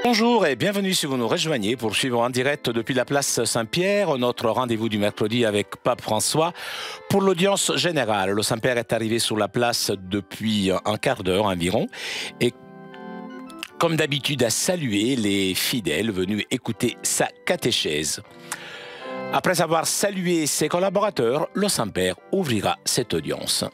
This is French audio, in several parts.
Bonjour et bienvenue si vous nous rejoignez pour suivre en direct depuis la place Saint-Pierre, notre rendez-vous du mercredi avec Pape François pour l'audience générale. Le Saint-Père est arrivé sur la place depuis un quart d'heure environ et comme d'habitude a salué les fidèles venus écouter sa catéchèse. Après avoir salué ses collaborateurs, le Saint-Père ouvrira cette audience.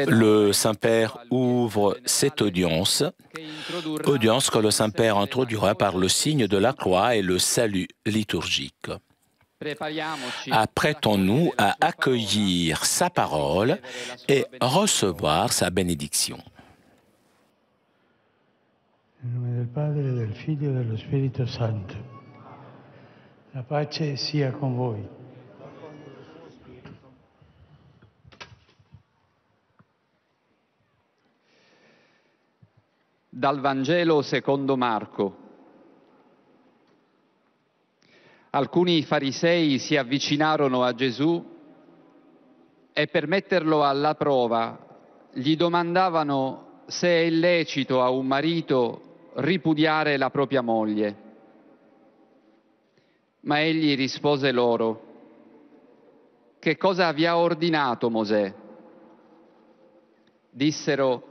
Le Saint-Père ouvre cette audience que le Saint-Père introduira par le signe de la croix et le salut liturgique. Apprêtons-nous à accueillir sa parole et recevoir sa bénédiction. Nel nome del Padre, del Figlio e dello Spirito Santo. La pace sia con voi. Dal Vangelo secondo Marco. Alcuni farisei si avvicinarono a Gesù e per metterlo alla prova gli domandavano se è lecito a un marito ripudiare la propria moglie. Ma egli rispose loro: che cosa vi ha ordinato Mosè? Dissero: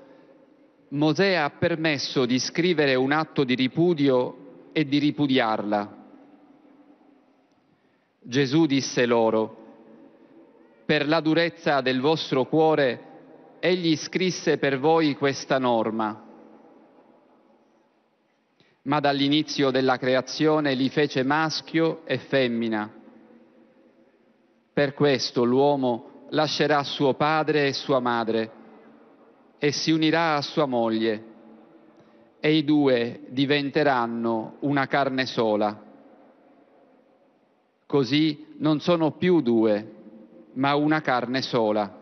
Mosè ha permesso di scrivere un atto di ripudio e di ripudiarla. Gesù disse loro: per la durezza del vostro cuore egli scrisse per voi questa norma. Ma dall'inizio della creazione li fece maschio e femmina. Per questo l'uomo lascerà suo padre e sua madre e si unirà a sua moglie, e i due diventeranno una carne sola. Così non sono più due, ma una carne sola.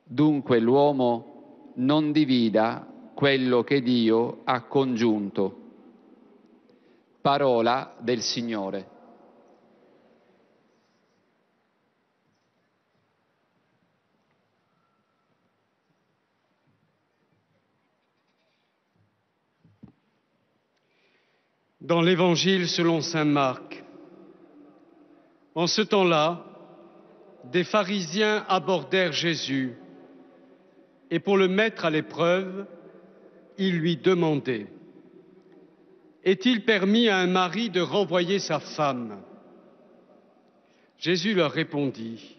Dunque l'uomo non divida quello che Dio ha congiunto. Parola del Signore. Dans l'Évangile selon saint Marc. En ce temps-là, des pharisiens abordèrent Jésus et pour le mettre à l'épreuve, ils lui demandaient: est-il permis à un mari de renvoyer sa femme? Jésus leur répondit: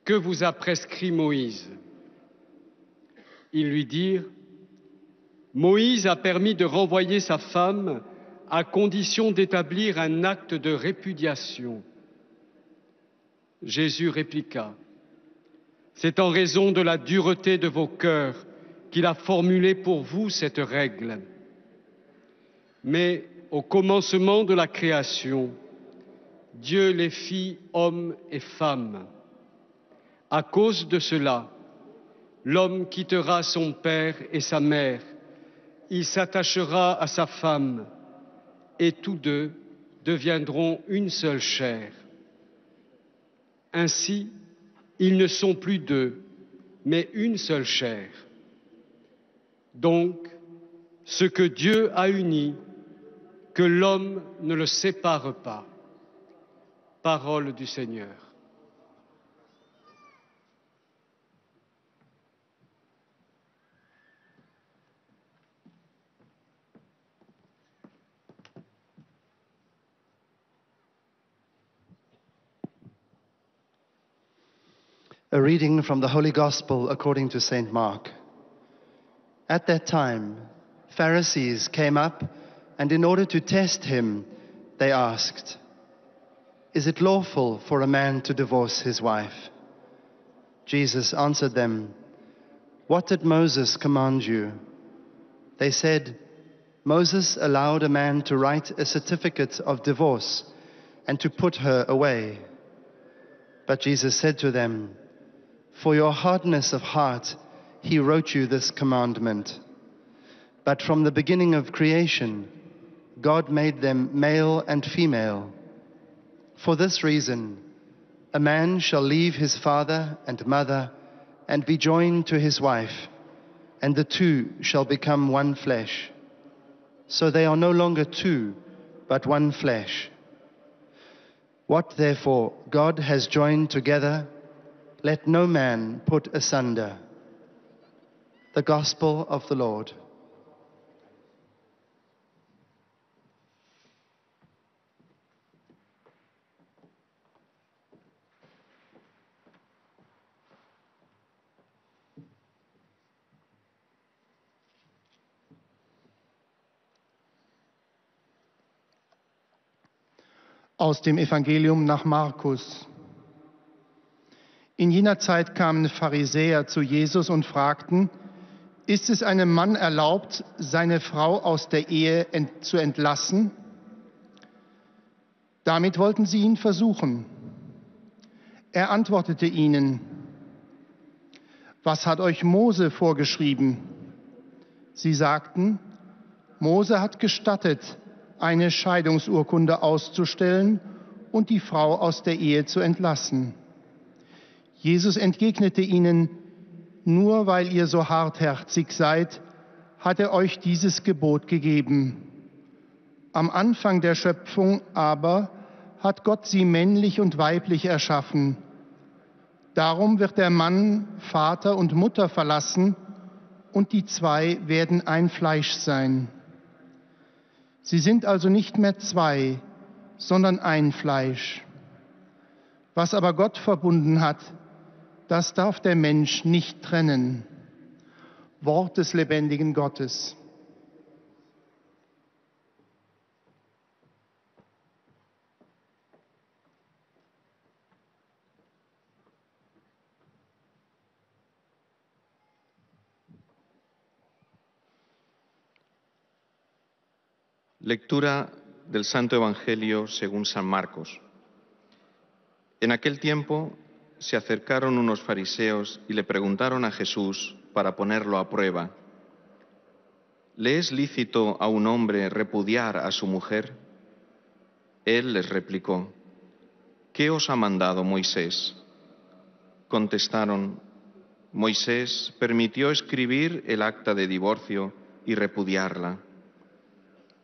que vous a prescrit Moïse? Ils lui dirent: Moïse a permis de renvoyer sa femme à condition d'établir un acte de répudiation. Jésus répliqua, « C'est en raison de la dureté de vos cœurs qu'il a formulé pour vous cette règle. Mais au commencement de la création, Dieu les fit hommes et femmes. À cause de cela, l'homme quittera son père et sa mère, il s'attachera à sa femme, et tous deux deviendront une seule chair. Ainsi, ils ne sont plus deux, mais une seule chair. Donc, ce que Dieu a uni, que l'homme ne le sépare pas. » Parole du Seigneur. A reading from the Holy Gospel according to St. Mark. At that time, Pharisees came up, and in order to test him, they asked, "Is it lawful for a man to divorce his wife?" Jesus answered them, "What did Moses command you?" They said, "Moses allowed a man to write a certificate of divorce and to put her away." But Jesus said to them, "For your hardness of heart, he wrote you this commandment. But from the beginning of creation, God made them male and female. For this reason, a man shall leave his father and mother and be joined to his wife, and the two shall become one flesh. So they are no longer two, but one flesh. What therefore God has joined together, let no man put asunder." The Gospel of the Lord. Aus dem Evangelium nach Markus. In jener Zeit kamen Pharisäer zu Jesus und fragten, ist es einem Mann erlaubt, seine Frau aus der Ehe zu entlassen? Damit wollten sie ihn versuchen. Er antwortete ihnen, was hat euch Mose vorgeschrieben? Sie sagten, Mose hat gestattet, eine Scheidungsurkunde auszustellen und die Frau aus der Ehe zu entlassen. Jesus entgegnete ihnen, nur weil ihr so hartherzig seid, hat er euch dieses Gebot gegeben. Am Anfang der Schöpfung aber hat Gott sie männlich und weiblich erschaffen. Darum wird der Mann Vater und Mutter verlassen und die zwei werden ein Fleisch sein. Sie sind also nicht mehr zwei, sondern ein Fleisch. Was aber Gott verbunden hat, das darf der Mensch nicht trennen. Wort des lebendigen Gottes. Lectura del Santo Evangelio según San Marcos. En aquel tiempo se acercaron unos fariseos y le preguntaron a Jesús para ponerlo a prueba, ¿le es lícito a un hombre repudiar a su mujer? Él les replicó, ¿qué os ha mandado Moisés? Contestaron, Moisés permitió escribir el acta de divorcio y repudiarla.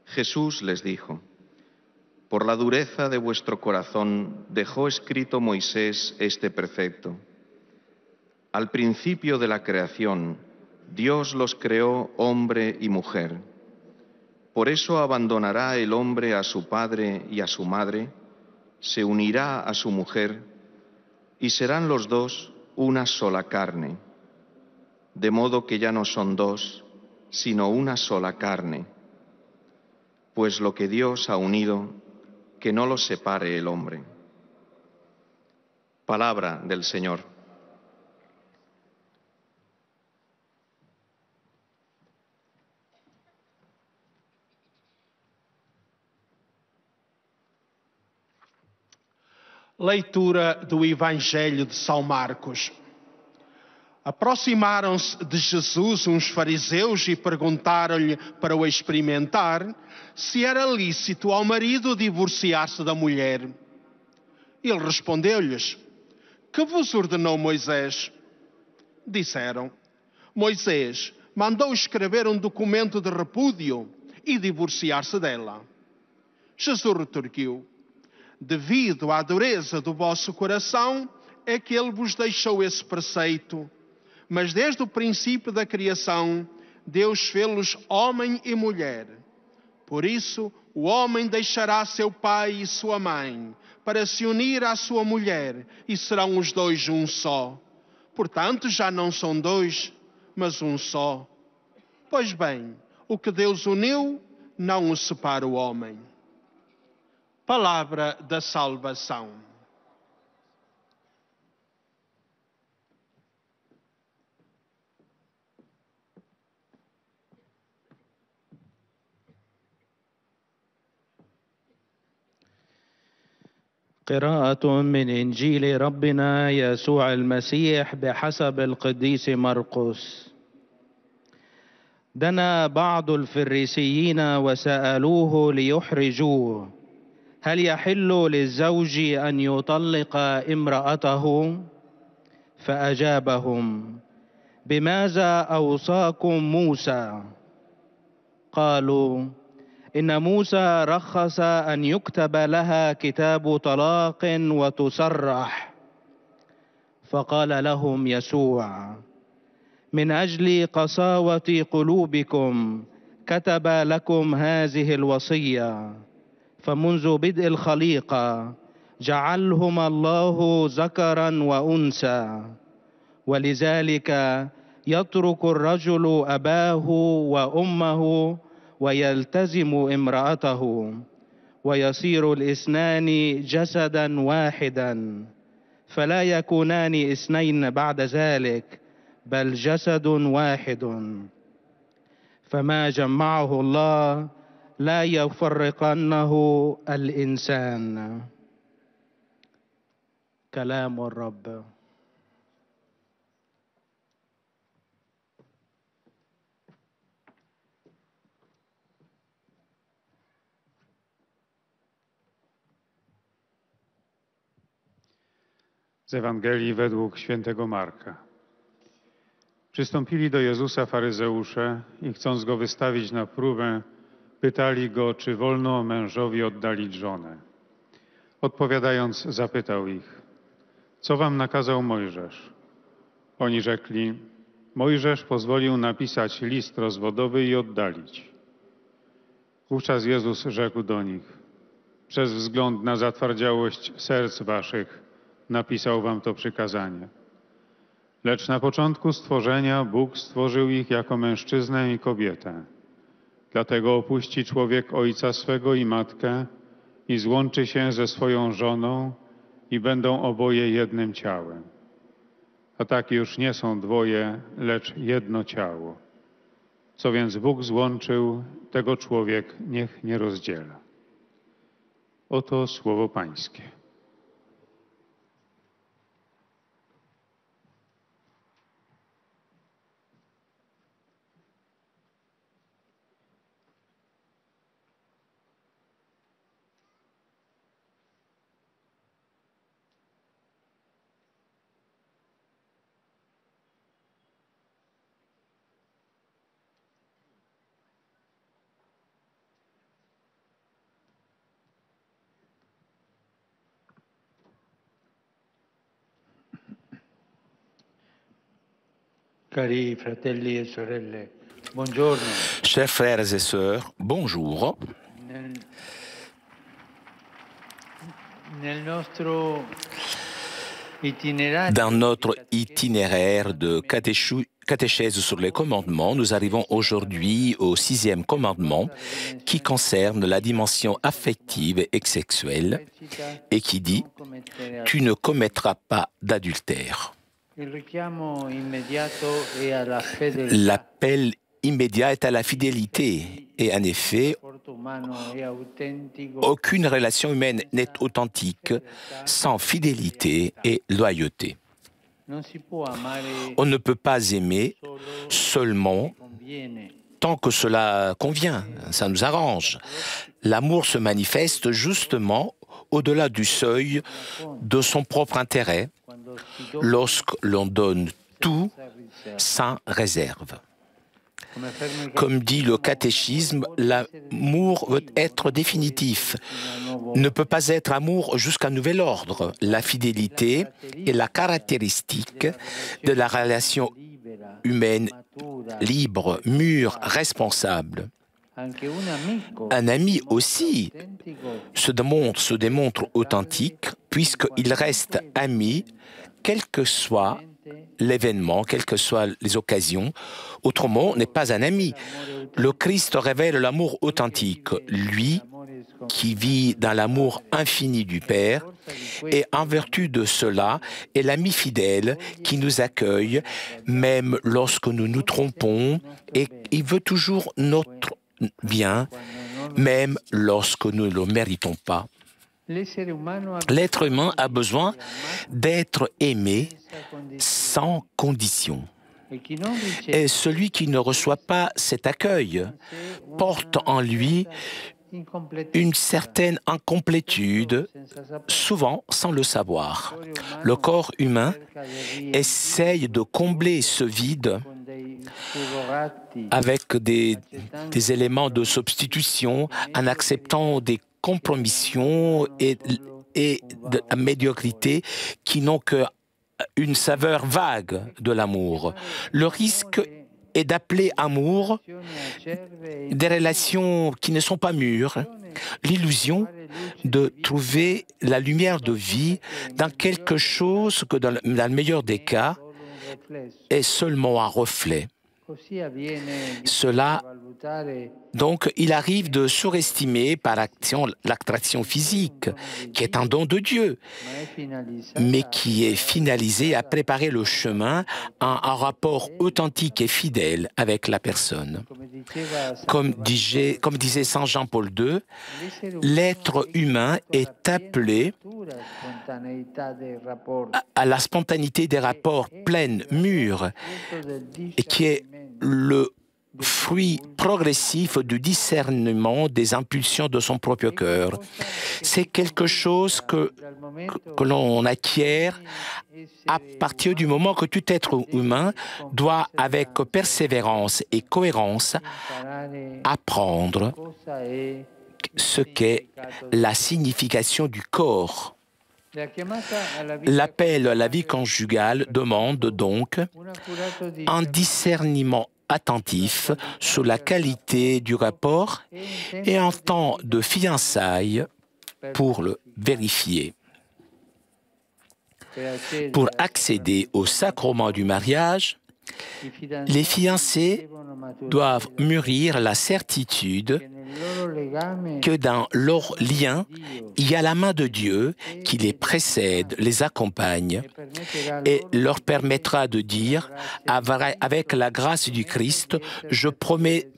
Jesús les dijo, por la dureza de vuestro corazón dejó escrito Moisés este precepto. Al principio de la creación, Dios los creó hombre y mujer. Por eso abandonará el hombre a su padre y a su madre, se unirá a su mujer, y serán los dos una sola carne. De modo que ya no son dos, sino una sola carne. pues lo que Dios ha unido, que no lo separe el hombre. Palabra del Señor. Leitura do Evangelho de São Marcos. Aproximaram-se de Jesus uns fariseus e perguntaram-lhe, para o experimentar, se era lícito ao marido divorciar-se da mulher. Ele respondeu-lhes: que vos ordenou Moisés? Disseram: Moisés mandou escrever um documento de repúdio e divorciar-se dela. Jesus retorquiu: devido à dureza do vosso coração, é que ele vos deixou esse preceito. Mas desde o princípio da criação, Deus fê-los homem e mulher. Por isso, o homem deixará seu pai e sua mãe, para se unir à sua mulher, e serão os dois um só. Portanto, já não são dois, mas um só. Pois bem, o que Deus uniu, não o separa o homem. Palavra da salvação. قراءة من إنجيل ربنا يسوع المسيح بحسب القديس مرقس. دنا بعض الفريسيين وسألوه ليحرجوه: هل يحل للزوج أن يطلق امرأته؟ فأجابهم: بماذا أوصاكم موسى؟ قالوا: إن موسى رخص أن يكتب لها كتاب طلاق وتصرح. فقال لهم يسوع: من أجل قساوة قلوبكم كتب لكم هذه الوصية، فمنذ بدء الخليقة جعلهما الله ذكرا وأنثى، ولذلك يترك الرجل أباه وأمه ويلتزم امرأته، ويصير الاثنان جسدا واحدا، فلا يكونان اثنين بعد ذلك، بل جسد واحد. فما جمعه الله لا يفرقنه الإنسان. كلام الرب. Z Ewangelii według świętego Marka. Przystąpili do Jezusa faryzeusze i chcąc go wystawić na próbę, pytali go, czy wolno mężowi oddalić żonę. Odpowiadając, zapytał ich: co wam nakazał Mojżesz? Oni rzekli: Mojżesz pozwolił napisać list rozwodowy i oddalić. Wówczas Jezus rzekł do nich: przez wzgląd na zatwardziałość serc waszych napisał wam to przykazanie. Lecz na początku stworzenia Bóg stworzył ich jako mężczyznę i kobietę. Dlatego opuści człowiek ojca swego i matkę i złączy się ze swoją żoną i będą oboje jednym ciałem. A tak już nie są dwoje, lecz jedno ciało. Co więc Bóg złączył, tego człowiek niech nie rozdziela. Oto słowo Pańskie. Cari fratelli e sorelle, buongiorno. Chers frères et sœurs, bonjour. Nel nostro Dans notre itinéraire de catéchèse sur les commandements, nous arrivons aujourd'hui au 6e commandement qui concerne la dimension affective et sexuelle et qui dit « Tu ne commettras pas d'adultère ». L'appel immédiat est à la fidélité et en effet, aucune relation humaine n'est authentique sans fidélité et loyauté. On ne peut pas aimer seulement tant que cela convient, ça nous arrange. L'amour se manifeste justement au-delà du seuil de son propre intérêt, lorsque l'on donne tout sans réserve. Comme dit le catéchisme, l'amour veut être définitif, ne peut pas être amour jusqu'à nouvel ordre. La fidélité est la caractéristique de la relation humaine libre, mûre, responsable. Un ami aussi se démontre authentique puisqu'il reste ami quel que soit l'événement, quelles que soient les occasions. Autrement, n'est pas un ami. Le Christ révèle l'amour authentique, lui qui vit dans l'amour infini du Père, et en vertu de cela est l'ami fidèle qui nous accueille, même lorsque nous nous trompons, et il veut toujours notre bien, même lorsque nous ne le méritons pas. L'être humain a besoin d'être aimé sans condition. Et celui qui ne reçoit pas cet accueil porte en lui une certaine incomplétude, souvent sans le savoir. Le corps humain essaye de combler ce vide avec des éléments de substitution en acceptant des compromissions et de la médiocrité qui n'ont qu'une saveur vague de l'amour. Le risque est d'appeler amour des relations qui ne sont pas mûres, l'illusion de trouver la lumière de vie dans quelque chose que, dans le meilleur des cas, est seulement un reflet. Cela, donc, il arrive de surestimer par action l'attraction physique, qui est un don de Dieu, mais qui est finalisé à préparer le chemin à un rapport authentique et fidèle avec la personne. Comme disait Saint Jean-Paul II, l'être humain est appelé à la spontanéité des rapports pleins, mûrs, et qui est le fruit progressif du discernement des impulsions de son propre cœur. C'est quelque chose que l'on acquiert à partir du moment que tout être humain doit, avec persévérance et cohérence, apprendre ce qu'est la signification du corps. L'appel à la vie conjugale demande donc un discernement attentif sur la qualité du rapport et un temps de fiançailles pour le vérifier. Pour accéder au sacrement du mariage, les fiancés doivent mûrir la certitude que dans leur lien, il y a la main de Dieu qui les précède, les accompagne et leur permettra de dire, avec la grâce du Christ, je promets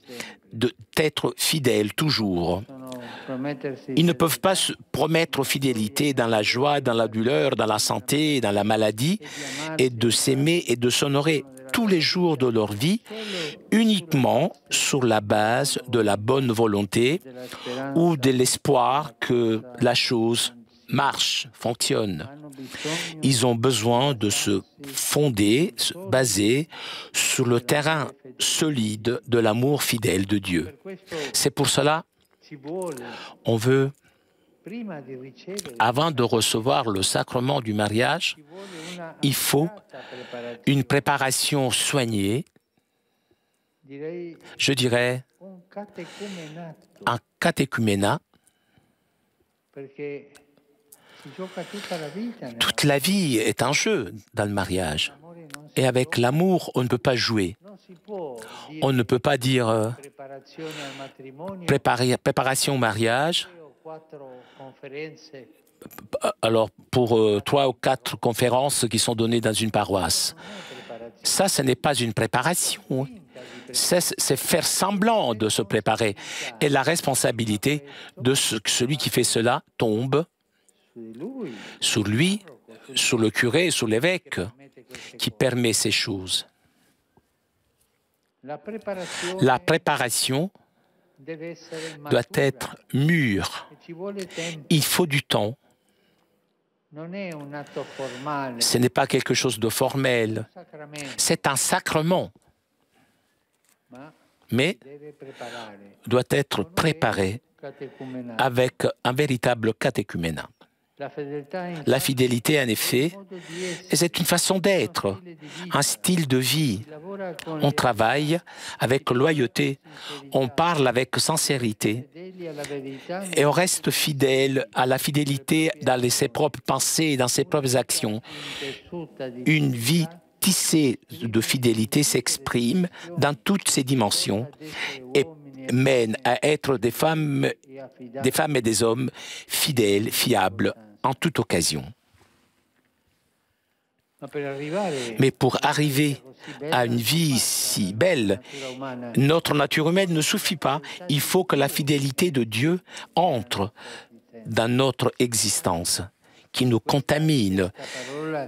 d'être fidèle toujours. Ils ne peuvent pas se promettre fidélité dans la joie, dans la douleur, dans la santé, dans la maladie, et de s'aimer et de s'honorer tous les jours de leur vie uniquement sur la base de la bonne volonté ou de l'espoir que la chose marche, fonctionne. Ils ont besoin de se fonder, se baser sur le terrain solide de l'amour fidèle de Dieu. C'est pour cela on veut, avant de recevoir le sacrement du mariage, il faut une préparation soignée, je dirais un catéchuménat, Toute la vie est un jeu dans le mariage. Et avec l'amour, on ne peut pas jouer. On ne peut pas dire préparation au mariage. Alors, pour 3 ou 4 conférences qui sont données dans une paroisse. Ça, ce n'est pas une préparation. C'est faire semblant de se préparer. Et la responsabilité de celui qui fait cela tombe sur lui, sur le curé, sur l'évêque, qui permet ces choses. La préparation doit être mûre. Il faut du temps. Ce n'est pas quelque chose de formel. C'est un sacrement. Mais doit être préparé avec un véritable catéchuménat. La fidélité, en effet, c'est une façon d'être, un style de vie. On travaille avec loyauté, on parle avec sincérité et on reste fidèle à la fidélité dans ses propres pensées et dans ses propres actions. Une vie tissée de fidélité s'exprime dans toutes ses dimensions et mène à être des femmes et des hommes fidèles, fiables, en toute occasion. Mais pour arriver à une vie si belle, notre nature humaine ne suffit pas. Il faut que la fidélité de Dieu entre dans notre existence, qui nous contamine.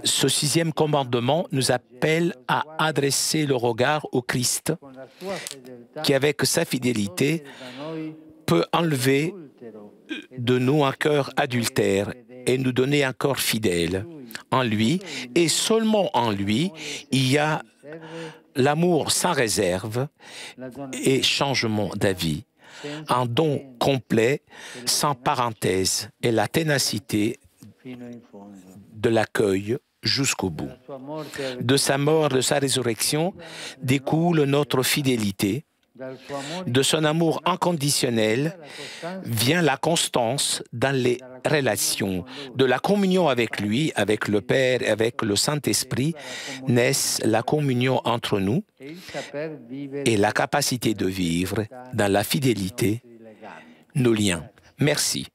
Ce 6e commandement nous appelle à adresser le regard au Christ, qui avec sa fidélité peut enlever de nous un cœur adultère et nous donner un corps fidèle. En lui, et seulement en lui, il y a l'amour sans réserve et changement d'avis, un don complet, sans parenthèse, et la ténacité de l'accueil jusqu'au bout. De sa mort, de sa résurrection, découle notre fidélité. De son amour inconditionnel vient la constance dans les relations. De la communion avec lui, avec le Père et avec le Saint-Esprit, naissent la communion entre nous et la capacité de vivre dans la fidélité nos liens. Merci.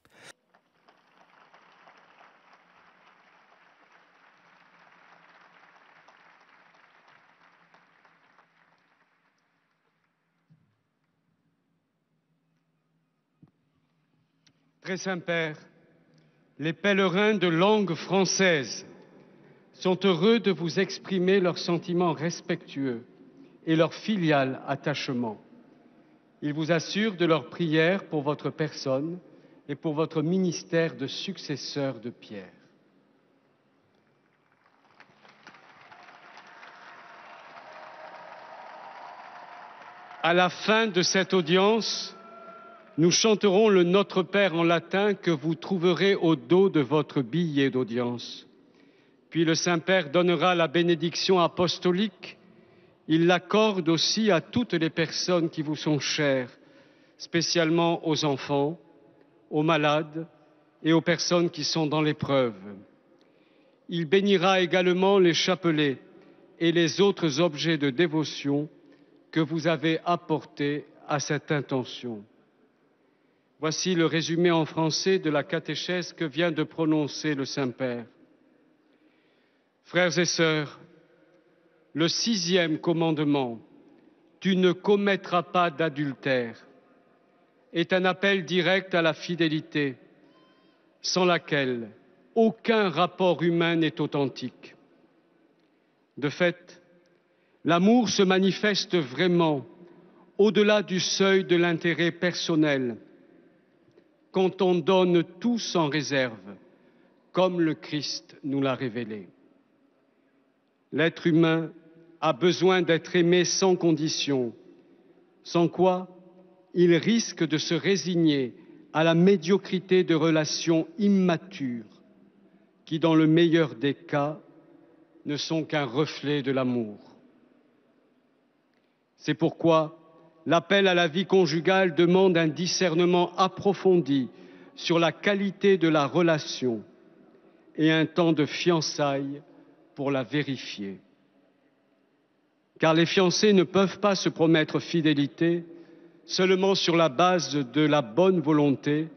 Très Saint-Père, les pèlerins de langue française sont heureux de vous exprimer leurs sentiments respectueux et leur filial attachement. Ils vous assurent de leur prière pour votre personne et pour votre ministère de successeur de Pierre. À la fin de cette audience, nous chanterons le Notre Père en latin que vous trouverez au dos de votre billet d'audience. Puis le Saint-Père donnera la bénédiction apostolique. Il l'accorde aussi à toutes les personnes qui vous sont chères, spécialement aux enfants, aux malades et aux personnes qui sont dans l'épreuve. Il bénira également les chapelets et les autres objets de dévotion que vous avez apportés à cette intention. Voici le résumé en français de la catéchèse que vient de prononcer le Saint-Père. Frères et sœurs, le 6e commandement, « Tu ne commettras pas d'adultère », est un appel direct à la fidélité, sans laquelle aucun rapport humain n'est authentique. De fait, l'amour se manifeste vraiment au-delà du seuil de l'intérêt personnel, quand on donne tout sans réserve, comme le Christ nous l'a révélé. L'être humain a besoin d'être aimé sans condition, sans quoi il risque de se résigner à la médiocrité de relations immatures qui, dans le meilleur des cas, ne sont qu'un reflet de l'amour. C'est pourquoi l'appel à la vie conjugale demande un discernement approfondi sur la qualité de la relation, et un temps de fiançailles pour la vérifier. Car les fiancés ne peuvent pas se promettre fidélité seulement sur la base de la bonne volonté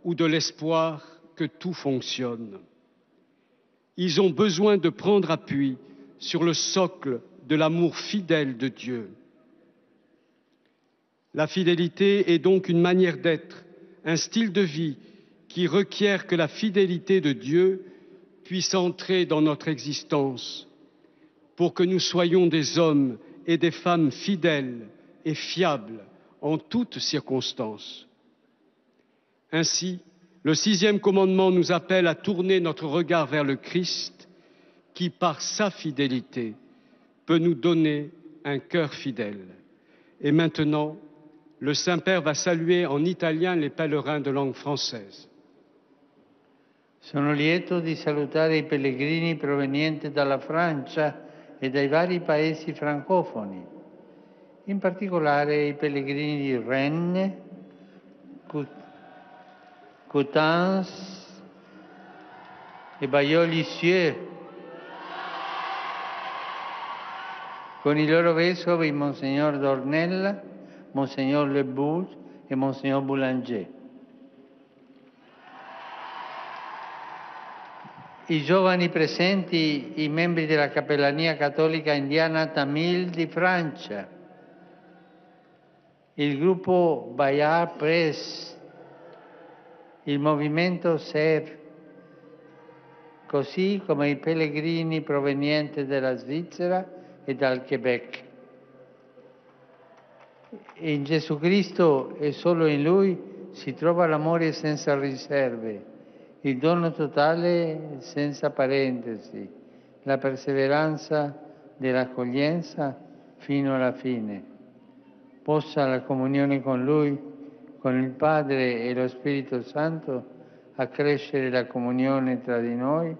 ou de l'espoir que tout fonctionne. Ils ont besoin de prendre appui sur le socle de l'amour fidèle de Dieu. La fidélité est donc une manière d'être, un style de vie qui requiert que la fidélité de Dieu puisse entrer dans notre existence pour que nous soyons des hommes et des femmes fidèles et fiables en toutes circonstances. Ainsi, le 6e commandement nous appelle à tourner notre regard vers le Christ qui, par sa fidélité, peut nous donner un cœur fidèle. Et maintenant, le Saint-Père va saluer en italien les pèlerins de langue française. Sono lieto di salutare i pellegrini provenienti dalla Francia e dai vari paesi francofoni, in particolare i pellegrini di Rennes, Coutances e Bailleul-Lisieux, con i loro vescovi Monsignor Dornella, Monsignor Lebouche e Monsignor Boulanger. I giovani presenti, i membri della Cappellania Cattolica Indiana Tamil di Francia, il gruppo Bayard Press, il movimento SER, così come i pellegrini provenienti dalla Svizzera e dal Quebec. In Gesù Cristo e solo in Lui si trova l'amore senza riserve, il dono totale senza parentesi, la perseveranza dell'accoglienza fino alla fine. Possa la comunione con Lui, con il Padre e lo Spirito Santo accrescere la comunione tra di noi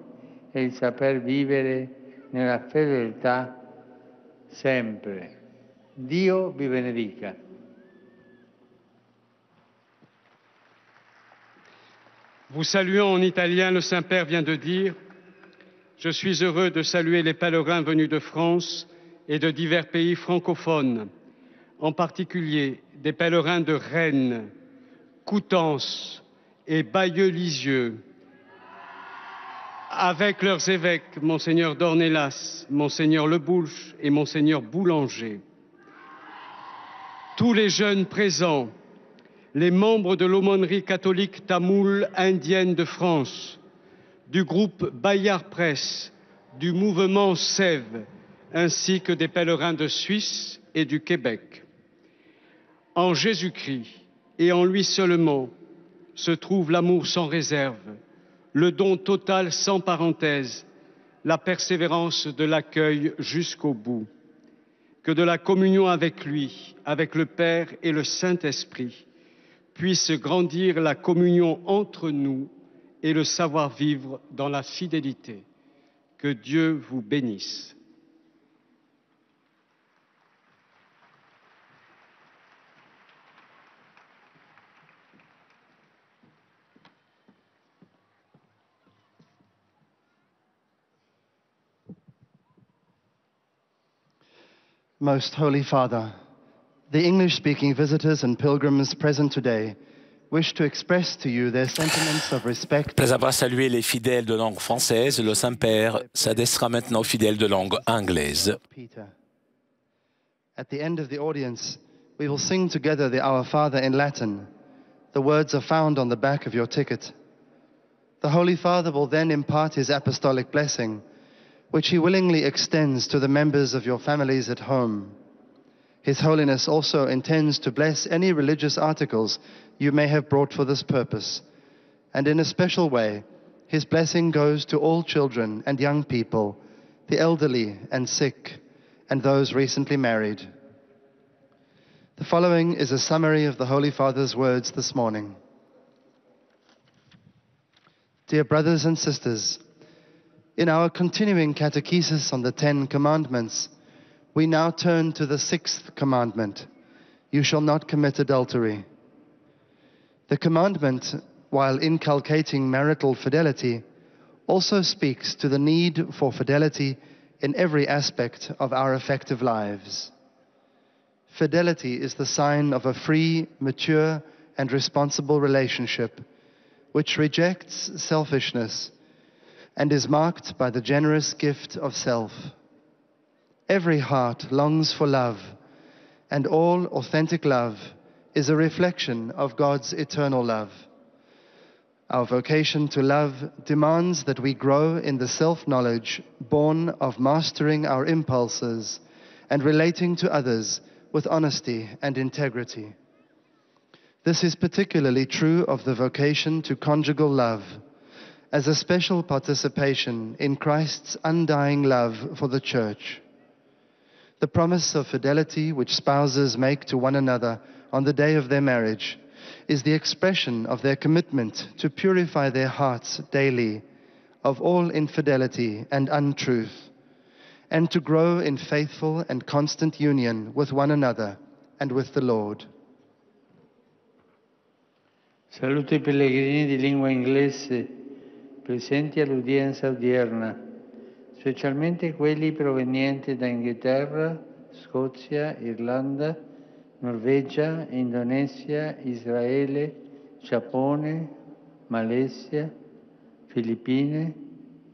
e il saper vivere nella fedeltà sempre. Dio vi benedica. Vous saluant en italien, le Saint-Père vient de dire « Je suis heureux de saluer les pèlerins venus de France et de divers pays francophones, en particulier des pèlerins de Rennes, Coutances et Bailleul-Lisieux, avec leurs évêques, Monseigneur Dornelas, Monseigneur Lebouche et Monseigneur Boulanger. Tous les jeunes présents, les membres de l'aumônerie catholique tamoule indienne de France, du groupe Bayard Press, du mouvement Sève, ainsi que des pèlerins de Suisse et du Québec. En Jésus-Christ et en lui seulement se trouve l'amour sans réserve, le don total sans parenthèse, la persévérance de l'accueil jusqu'au bout. Que de la communion avec lui, avec le Père et le Saint-Esprit, puisse grandir la communion entre nous et le savoir-vivre dans la fidélité. Que Dieu vous bénisse. Most Holy Father, the English-speaking visitors and pilgrims present today wish to express to you their sentiments of respect. Après avoir salué les fidèles de langue française, le Saint-Père s'adressera maintenant aux fidèles de langue anglaise. Peter. At the end of the audience, we will sing together the Our Father in Latin. The words are found on the back of your ticket. The Holy Father will then impart his apostolic blessing, which he willingly extends to the members of your families at home. His Holiness also intends to bless any religious articles you may have brought for this purpose. And in a special way, his blessing goes to all children and young people, the elderly and sick, and those recently married. The following is a summary of the Holy Father's words this morning. Dear brothers and sisters, in our continuing catechesis on the 10 Commandments, we now turn to the 6th commandment, you shall not commit adultery. The commandment, while inculcating marital fidelity, also speaks to the need for fidelity in every aspect of our affective lives. Fidelity is the sign of a free, mature, and responsible relationship which rejects selfishness and is marked by the generous gift of self. Every heart longs for love, and all authentic love is a reflection of God's eternal love. Our vocation to love demands that we grow in the self-knowledge born of mastering our impulses and relating to others with honesty and integrity. This is particularly true of the vocation to conjugal love, as a special participation in Christ's undying love for the Church. The promise of fidelity which spouses make to one another on the day of their marriage is the expression of their commitment to purify their hearts daily of all infidelity and untruth, and to grow in faithful and constant union with one another and with the Lord. Saluto I pellegrini di lingua inglese presenti all'udienza odierna, specialmente quelli provenienti da Inghilterra, Scozia, Irlanda, Norvegia, Indonesia, Israele, Giappone, Malesia, Filippine,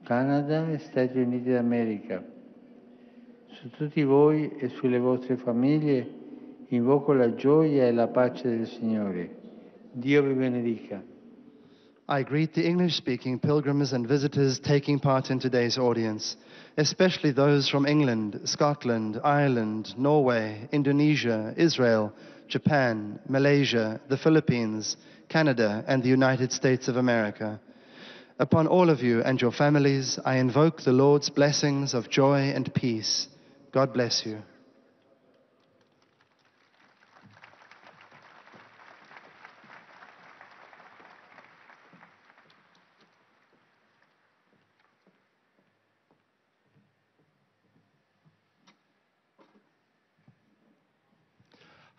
Canada e Stati Uniti d'America. Su tutti voi e sulle vostre famiglie invoco la gioia e la pace del Signore. Dio vi benedica. I greet the English-speaking pilgrims and visitors taking part in today's audience, especially those from England, Scotland, Ireland, Norway, Indonesia, Israel, Japan, Malaysia, the Philippines, Canada, and the United States of America. Upon all of you and your families, I invoke the Lord's blessings of joy and peace. God bless you.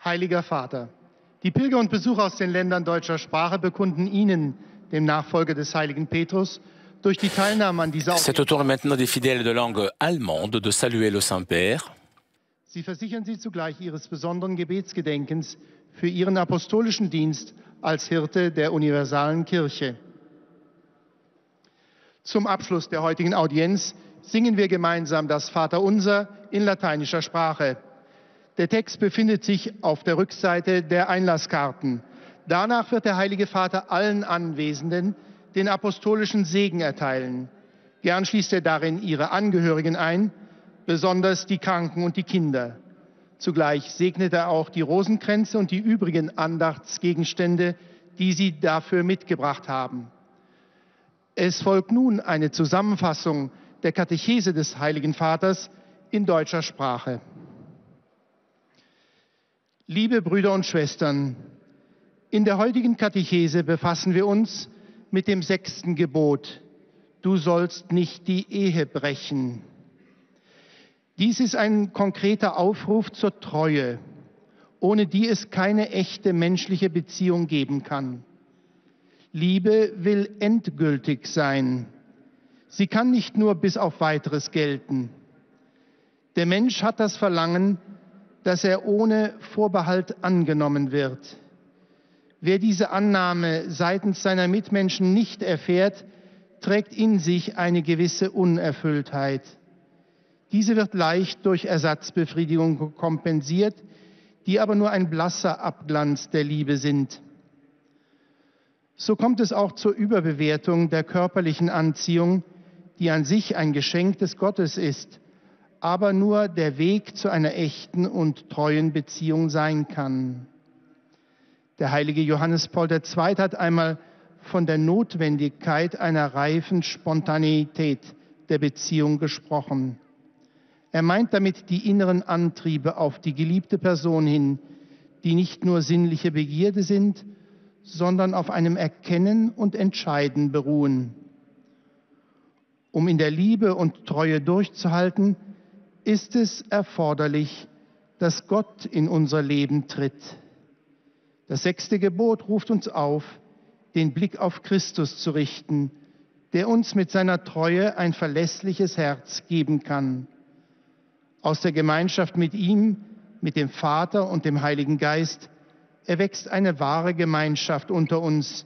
Heiliger Vater, die Pilger und Besucher aus den Ländern deutscher Sprache bekunden Ihnen, dem Nachfolger des heiligen Petrus, durch die Teilnahme an dieser C'est au tour maintenant des fidèles de langue allemande de saluer le Saint-Père. Sie versichern Sie zugleich Ihres besonderen Gebetsgedenkens für Ihren apostolischen Dienst als Hirte der universalen Kirche. Zum Abschluss der heutigen Audienz singen wir gemeinsam das Vaterunser in lateinischer Sprache. Der Text befindet sich auf der Rückseite der Einlasskarten. Danach wird der Heilige Vater allen Anwesenden den apostolischen Segen erteilen. Gern schließt er darin ihre Angehörigen ein, besonders die Kranken und die Kinder. Zugleich segnet er auch die Rosenkränze und die übrigen Andachtsgegenstände, die sie dafür mitgebracht haben. Es folgt nun eine Zusammenfassung der Katechese des Heiligen Vaters in deutscher Sprache. Liebe Brüder und Schwestern, in der heutigen Katechese befassen wir uns mit dem 6. Gebot: Du sollst nicht die Ehe brechen. Dies ist ein konkreter Aufruf zur Treue, ohne die es keine echte menschliche Beziehung geben kann. Liebe will endgültig sein. Sie kann nicht nur bis auf Weiteres gelten. Der Mensch hat das Verlangen, dass er ohne Vorbehalt angenommen wird. Wer diese Annahme seitens seiner Mitmenschen nicht erfährt, trägt in sich eine gewisse Unerfülltheit. Diese wird leicht durch Ersatzbefriedigung kompensiert, die aber nur ein blasser Abglanz der Liebe sind. So kommt es auch zur Überbewertung der körperlichen Anziehung, die an sich ein Geschenk des Gottes ist, aber nur der Weg zu einer echten und treuen Beziehung sein kann. Der heilige Johannes Paul II. Hat einmal von der Notwendigkeit einer reifen Spontaneität der Beziehung gesprochen. Er meint damit die inneren Antriebe auf die geliebte Person hin, die nicht nur sinnliche Begierde sind, sondern auf einem Erkennen und Entscheiden beruhen. Um in der Liebe und Treue durchzuhalten, ist es erforderlich, dass Gott in unser Leben tritt. Das 6. Gebot ruft uns auf, den Blick auf Christus zu richten, der uns mit seiner Treue ein verlässliches Herz geben kann. Aus der Gemeinschaft mit ihm, mit dem Vater und dem Heiligen Geist erwächst eine wahre Gemeinschaft unter uns,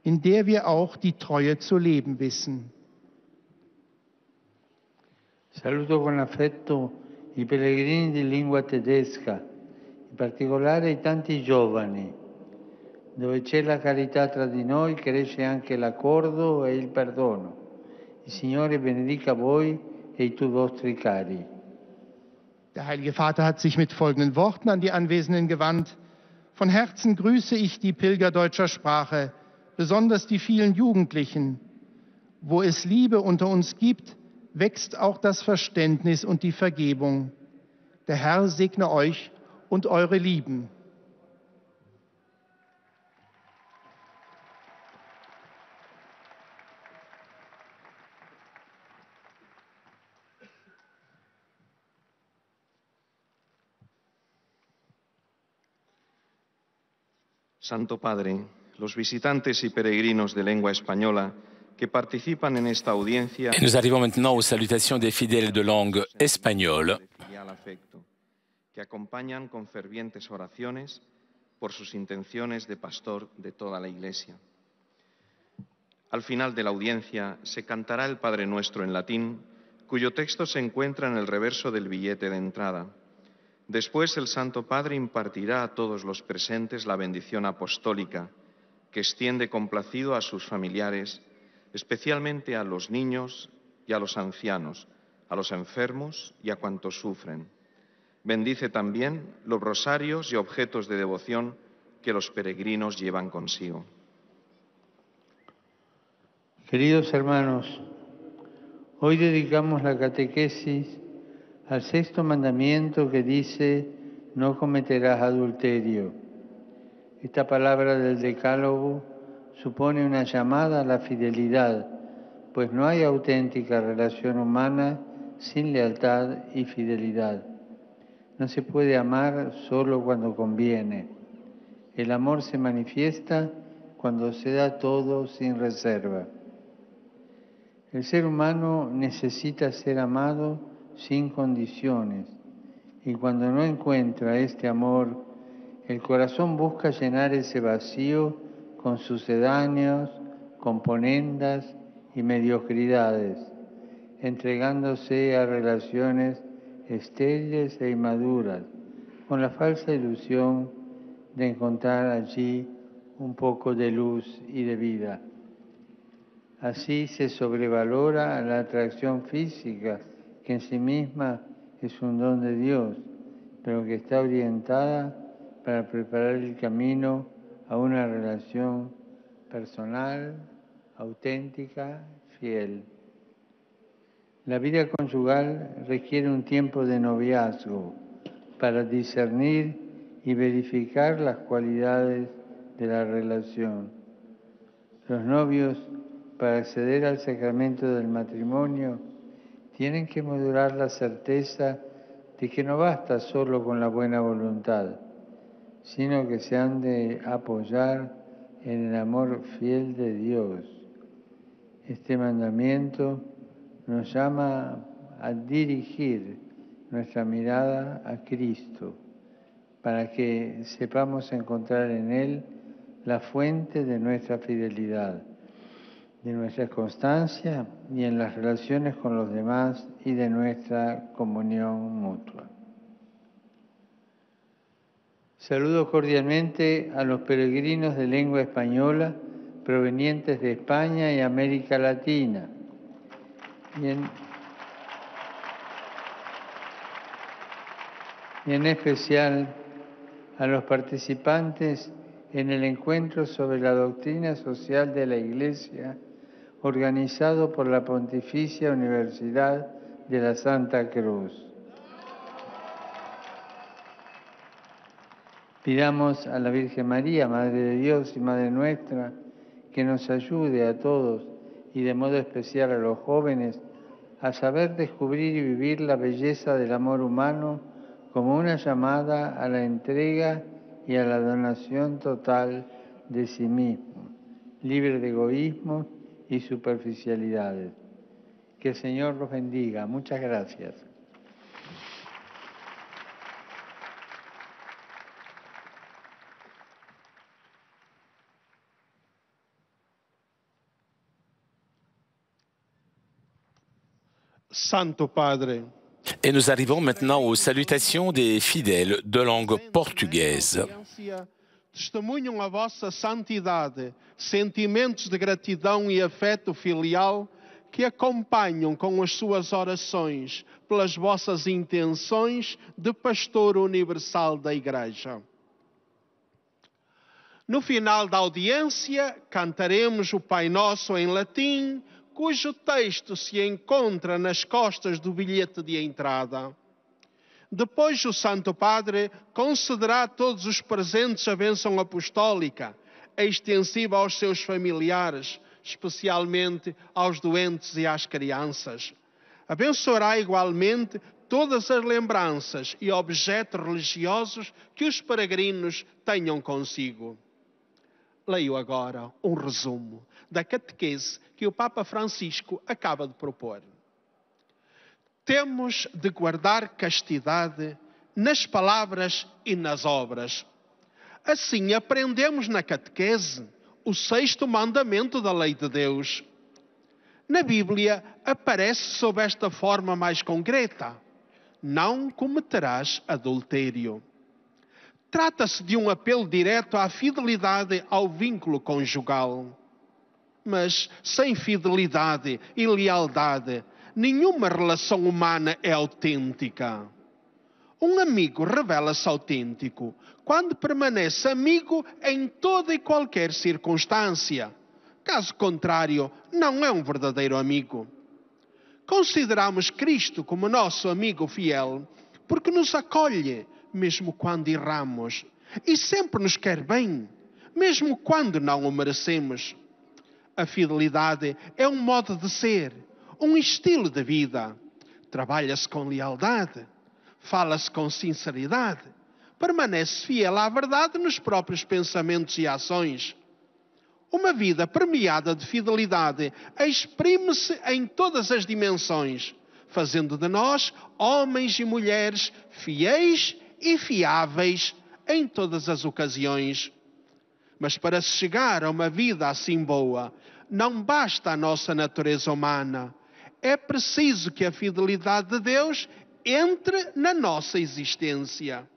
in der wir auch die Treue zu leben wissen. Saluto con affetto i pellegrini di lingua tedesca, in particolare i tanti giovani. Dove c'è la carità tra di noi cresce anche l'accordo e il perdono. Il Signore benedica voi e i vostri cari. Der Heilige Vater hat sich mit folgenden Worten an die Anwesenden gewandt. Von Herzen grüße ich die Pilger deutscher Sprache, besonders die vielen Jugendlichen. Wo es Liebe unter uns gibt, wächst auch das Verständnis und die Vergebung. Der Herr segne euch und eure Lieben. Santo Padre, los visitantes y peregrinos de lengua española que participan en esta audiencia. Et nous arrivons maintenant aux salutations des fidèles de langue espagnole. Que acompañan con fervientes oraciones por sus intenciones de pastor de toda la Iglesia. Al final de la audiencia se cantará el Padre Nuestro en latín, cuyo texto se encuentra en el reverso del billete de entrada. Después el Santo Padre impartirá a todos los presentes la bendición apostólica, que extiende complacido a sus familiares, especialmente a los niños y a los ancianos, a los enfermos y a cuantos sufren. Bendice también los rosarios y objetos de devoción que los peregrinos llevan consigo. Queridos hermanos, hoy dedicamos la catequesis al sexto mandamiento que dice: no cometerás adulterio. Esta palabra del Decálogo supone una llamada a la fidelidad, pues no hay auténtica relación humana sin lealtad y fidelidad. No se puede amar solo cuando conviene. El amor se manifiesta cuando se da todo sin reserva. El ser humano necesita ser amado sin condiciones, y cuando no encuentra este amor, el corazón busca llenar ese vacío con sucedáneos, componendas y mediocridades, entregándose a relaciones estériles e inmaduras, con la falsa ilusión de encontrar allí un poco de luz y de vida. Así se sobrevalora la atracción física, que en sí misma es un don de Dios, pero que está orientada para preparar el camino a una relación personal, auténtica, fiel. La vida conyugal requiere un tiempo de noviazgo para discernir y verificar las cualidades de la relación. Los novios, para acceder al sacramento del matrimonio, tienen que madurar la certeza de que no basta solo con la buena voluntad, sino que se han de apoyar en el amor fiel de Dios. Este mandamiento nos llama a dirigir nuestra mirada a Cristo, para que sepamos encontrar en Él la fuente de nuestra fidelidad, de nuestra constancia y en las relaciones con los demás y de nuestra comunión mutua. Saludo cordialmente a los peregrinos de lengua española provenientes de España y América Latina. Y en especial a los participantes en el encuentro sobre la doctrina social de la Iglesia organizado por la Pontificia Universidad de la Santa Cruz. Pidamos a la Virgen María, Madre de Dios y Madre nuestra, que nos ayude a todos y de modo especial a los jóvenes a saber descubrir y vivir la belleza del amor humano como una llamada a la entrega y a la donación total de sí mismo, libre de egoísmo y superficialidades. Que el Señor los bendiga. Muchas gracias. Santo Padre, Et nous arrivons maintenant aux salutations des fidèles de langue portugaise. testemunham a vossa santidade, sentimentos de gratidão e afeto filial que acompanham com as suas orações pelas vossas intenções de pastor universal da Igreja. No final da audiência, cantaremos o Pai Nosso em latim, cujo texto se encontra nas costas do bilhete de entrada. Depois, o Santo Padre concederá a todos os presentes a bênção apostólica, extensiva aos seus familiares, especialmente aos doentes e às crianças. Abençoará igualmente todas as lembranças e objetos religiosos que os peregrinos tenham consigo. Leio agora um resumo da catequese que o Papa Francisco acaba de propor. Temos de guardar castidade nas palavras e nas obras. Assim aprendemos na catequese o 6º mandamento da lei de Deus. Na Bíblia aparece sob esta forma mais concreta: não cometerás adultério. Trata-se de um apelo direto à fidelidade ao vínculo conjugal. Mas sem fidelidade e lealdade, nenhuma relação humana é autêntica. Um amigo revela-se autêntico quando permanece amigo em toda e qualquer circunstância. Caso contrário, não é um verdadeiro amigo. Consideramos Cristo como nosso amigo fiel porque nos acolhe, mesmo quando erramos, e sempre nos quer bem, mesmo quando não o merecemos. A fidelidade é um modo de ser, um estilo de vida. Trabalha-se com lealdade, fala-se com sinceridade, permanece fiel à verdade nos próprios pensamentos e ações. Uma vida permeada de fidelidade exprime-se em todas as dimensões, fazendo de nós homens e mulheres fiéis e fiáveis em todas as ocasiões. Mas para se chegar a uma vida assim boa, não basta a nossa natureza humana. É preciso que a fidelidade de Deus entre na nossa existência.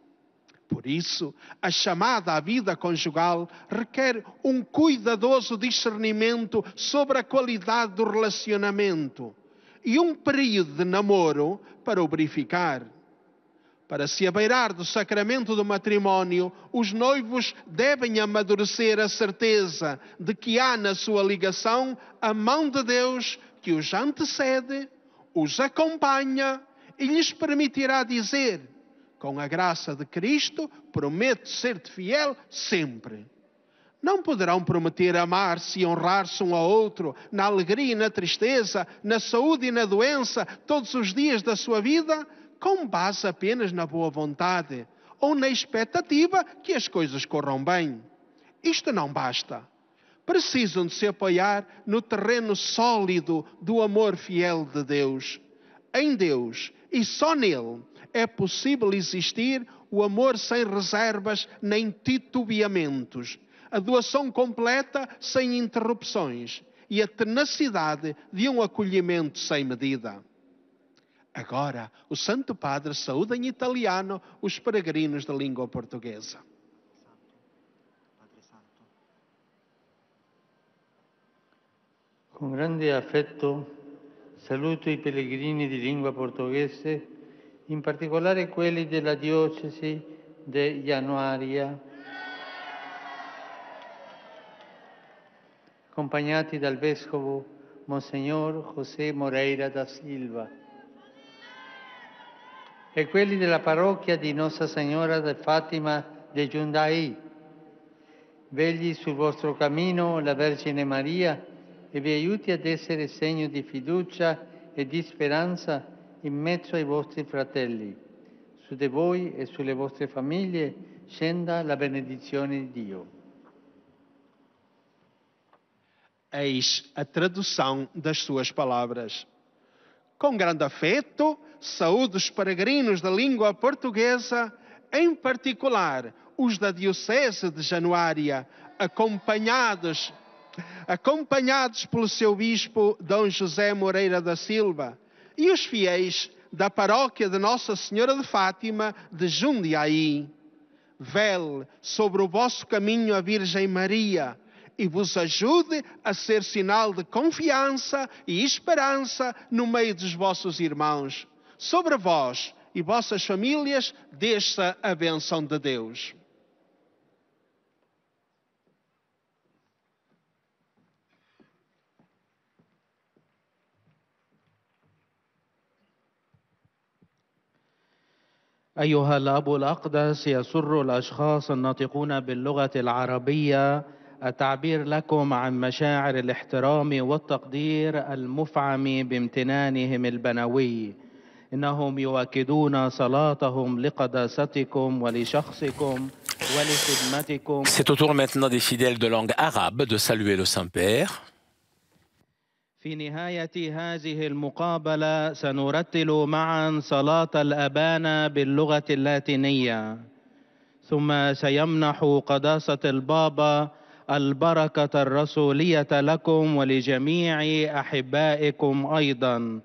Por isso, a chamada à vida conjugal requer um cuidadoso discernimento sobre a qualidade do relacionamento e um período de namoro para o verificar. Para se abeirar do sacramento do matrimónio, os noivos devem amadurecer a certeza de que há na sua ligação a mão de Deus que os antecede, os acompanha e lhes permitirá dizer: com a graça de Cristo, prometo ser-te fiel sempre. Não poderão prometer amar-se e honrar-se um ao outro, na alegria e na tristeza, na saúde e na doença, todos os dias da sua vida, com base apenas na boa vontade ou na expectativa que as coisas corram bem. Isto não basta. Precisam de se apoiar no terreno sólido do amor fiel de Deus. Em Deus e só nele é possível existir o amor sem reservas nem titubeamentos, a doação completa sem interrupções e a tenacidade de um acolhimento sem medida. Agora, o Santo Padre saúda em italiano os peregrinos da língua portuguesa. Con grande affetto saluto i pellegrini di lingua portoghese, in particolare quelli della diocesi di Januaria, accompagnati dal vescovo Monsignor José Moreira da Silva, e quelli della parrocchia di Nostra Signora di Fatima de Jundaí. Vegli sul vostro cammino la Vergine Maria e vi aiuti ad essere segno di fiducia e di speranza in mezzo ai vostri fratelli. Su di voi e sulle vostre famiglie scenda la benedizione di Dio. Eis a tradução das suas palavras. Com grande afeto, saúdo os peregrinos da língua portuguesa, em particular os da Diocese de Januária, acompanhados pelo seu bispo Dom José Moreira da Silva, e os fiéis da paróquia de Nossa Senhora de Fátima de Jundiaí. Vele sobre o vosso caminho a Virgem Maria e vos ajude a ser sinal de confiança e esperança no meio dos vossos irmãos. Sobre vós e vossas famílias desça a bênção de Deus. أيها الأب الأقدس، يسر الأشخاص الناطقون باللغة العربية التعبير لكم عن مشاعر الاحترام والتقدير المفعم بامتنانهم البنوي. إنهم يؤكدون صلاتهم لقداستكم ولشخصكم ولخدمتكم. C'est au tour maintenant des fidèles de langue arabe de saluer le Saint-Père. في نهاية هذه المقابلة سنرتل معا صلاة الأبانا باللغة اللاتينية، ثم سيمنح قداسة البابا البركة الرسولية لكم ولجميع أحبائكم أيضا،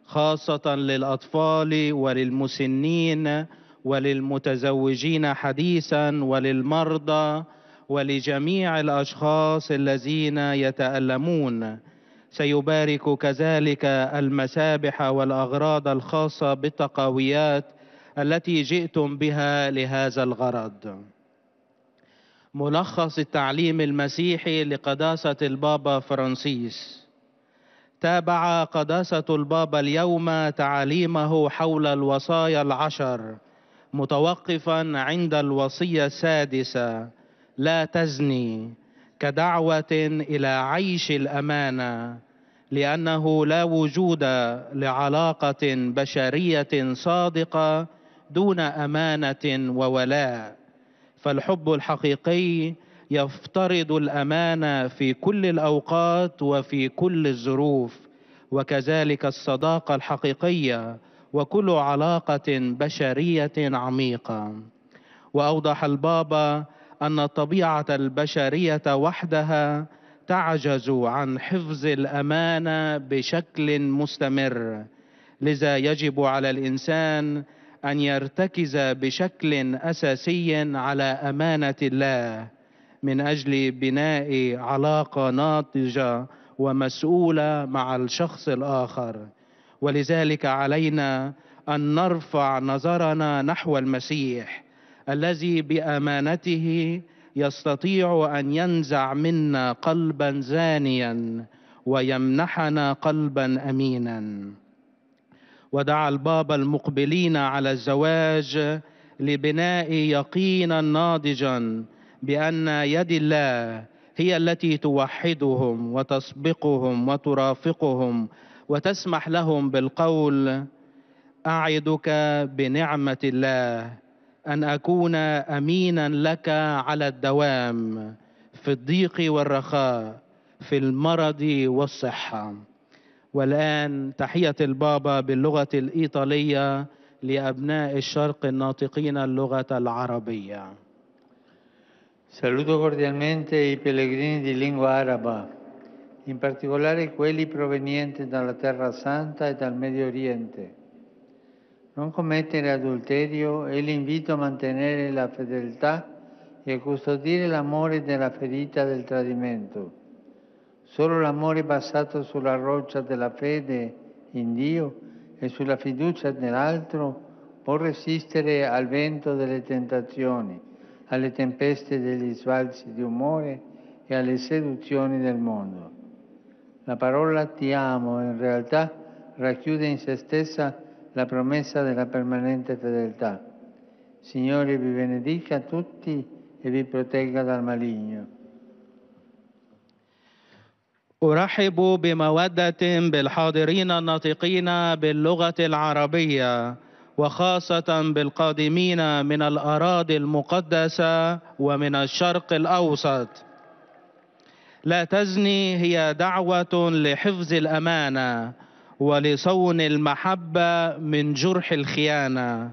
خاصة للأطفال وللمسنين وللمتزوجين حديثا وللمرضى ولجميع الأشخاص الذين يتألمون. سيبارك كذلك المسابح والأغراض الخاصة بالتقويات التي جئتم بها لهذا الغرض. ملخص التعليم المسيحي لقداسة البابا فرانسيس. تابع قداسة البابا اليوم تعاليمه حول الوصايا العشر، متوقفا عند الوصية السادسة لا تزني، كدعوة إلى عيش الأمانة، لأنه لا وجود لعلاقة بشرية صادقة دون أمانة وولاء، فالحب الحقيقي يفترض الأمانة في كل الأوقات وفي كل الظروف، وكذلك الصداقة الحقيقية وكل علاقة بشرية عميقة. وأوضح البابا أن الطبيعة البشرية وحدها تعجز عن حفظ الأمانة بشكل مستمر، لذا يجب على الإنسان أن يرتكز بشكل أساسي على أمانة الله من أجل بناء علاقة ناضجة ومسؤولة مع الشخص الآخر. ولذلك علينا أن نرفع نظرنا نحو المسيح الذي بأمانته يستطيع أن ينزع منا قلبا زانيا ويمنحنا قلبا أمينا. ودعا البابا المقبلين على الزواج لبناء يقينا ناضجا بأن يد الله هي التي توحدهم وتسبقهم وترافقهم وتسمح لهم بالقول: أعدك بنعمة الله أن أكون أمينا لك على الدوام، في الضيق والرخاء، في المرض والصحة. والآن تحية البابا باللغة الإيطالية لأبناء الشرق الناطقين اللغة العربية. Saluto cordialmente i pellegrini di lingua araba, in particolare quelli provenienti dalla Terra Santa e dal Medio Oriente. Non commettere adulterio è l'invito a mantenere la fedeltà e a custodire l'amore della ferita del tradimento. Solo l'amore basato sulla roccia della fede in Dio e sulla fiducia nell'altro può resistere al vento delle tentazioni, alle tempeste degli sbalzi di umore e alle seduzioni del mondo. La parola ti amo in realtà racchiude in se stessa la promessa della permanente fedeltà. Signore vi benedica tutti e vi protegga dal maligno. أرحب بمودة بالحاضرين الناطقين باللغة العربية، وخاصة بالقادمين من الأراضي المقدسة ومن الشرق الأوسط. لا تزني هي دعوة لحفظ الأمانة ولصون المحبة من جرح الخيانة،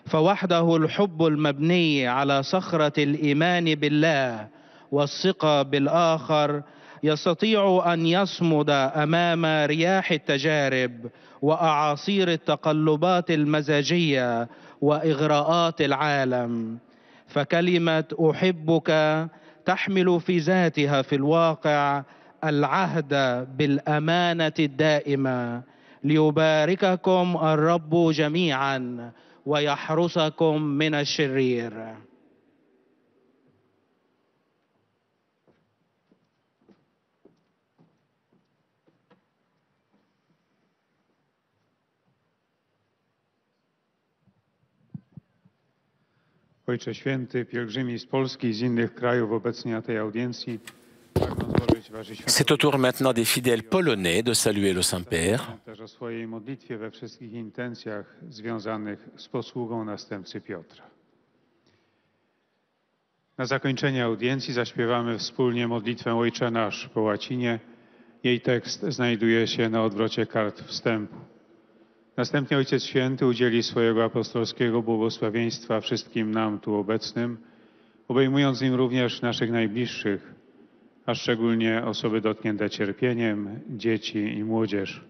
فوحده الحب المبني على صخرة الإيمان بالله والثقة بالآخر يستطيع أن يصمد أمام رياح التجارب وأعاصير التقلبات المزاجية وإغراءات العالم. فكلمة أحبك تحمل في ذاتها في الواقع العهد بالأمانة الدائمة. ليبارككم الرب جميعا ويحرسكم من الشرير. Ojcze Święty, pielgrzymi z Polski i z innych krajów obecni na tej audiencji, pragną złożyć Wasze C'est au tour maintenant des fidèles polonais de saluer le Saint-Père. też o swojej modlitwie we wszystkich intencjach związanych z posługą następcy Piotra. Na zakończenie audiencji zaśpiewamy wspólnie modlitwę Ojcze Nasz po łacinie. Jej tekst znajduje się na odwrocie kart wstępu. Następnie Ojciec Święty udzieli swojego apostolskiego błogosławieństwa wszystkim nam tu obecnym, obejmując nim również naszych najbliższych, a szczególnie osoby dotknięte cierpieniem, dzieci i młodzież.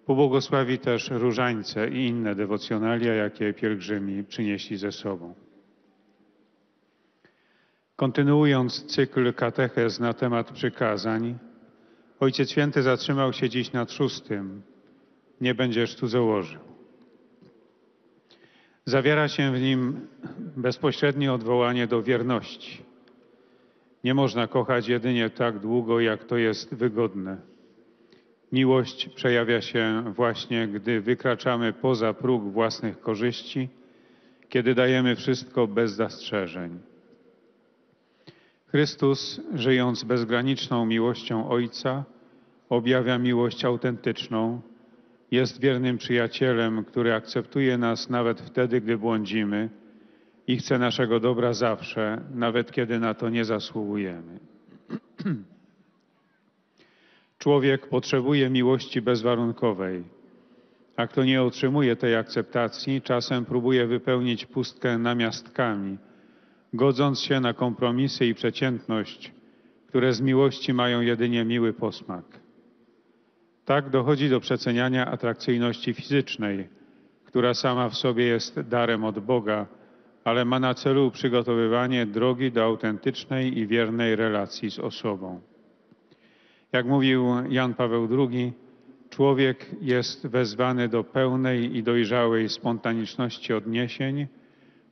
Pobłogosławi też różańce i inne dewocjonalia, jakie pielgrzymi przynieśli ze sobą. Kontynuując cykl katechez na temat przykazań, Ojciec Święty zatrzymał się dziś nad 6. Nie będziesz cudzołożył. Zawiera się w nim bezpośrednie odwołanie do wierności. Nie można kochać jedynie tak długo, jak to jest wygodne. Miłość przejawia się właśnie, gdy wykraczamy poza próg własnych korzyści, kiedy dajemy wszystko bez zastrzeżeń. Chrystus, żyjąc bezgraniczną miłością Ojca, objawia miłość autentyczną, jest wiernym przyjacielem, który akceptuje nas nawet wtedy, gdy błądzimy i chce naszego dobra zawsze, nawet kiedy na to nie zasługujemy. Człowiek potrzebuje miłości bezwarunkowej, a kto nie otrzymuje tej akceptacji, czasem próbuje wypełnić pustkę namiastkami, godząc się na kompromisy i przeciętność, które z miłości mają jedynie miły posmak. Tak dochodzi do przeceniania atrakcyjności fizycznej, która sama w sobie jest darem od Boga, ale ma na celu przygotowywanie drogi do autentycznej i wiernej relacji z osobą. Jak mówił Jan Paweł II, człowiek jest wezwany do pełnej i dojrzałej spontaniczności odniesień,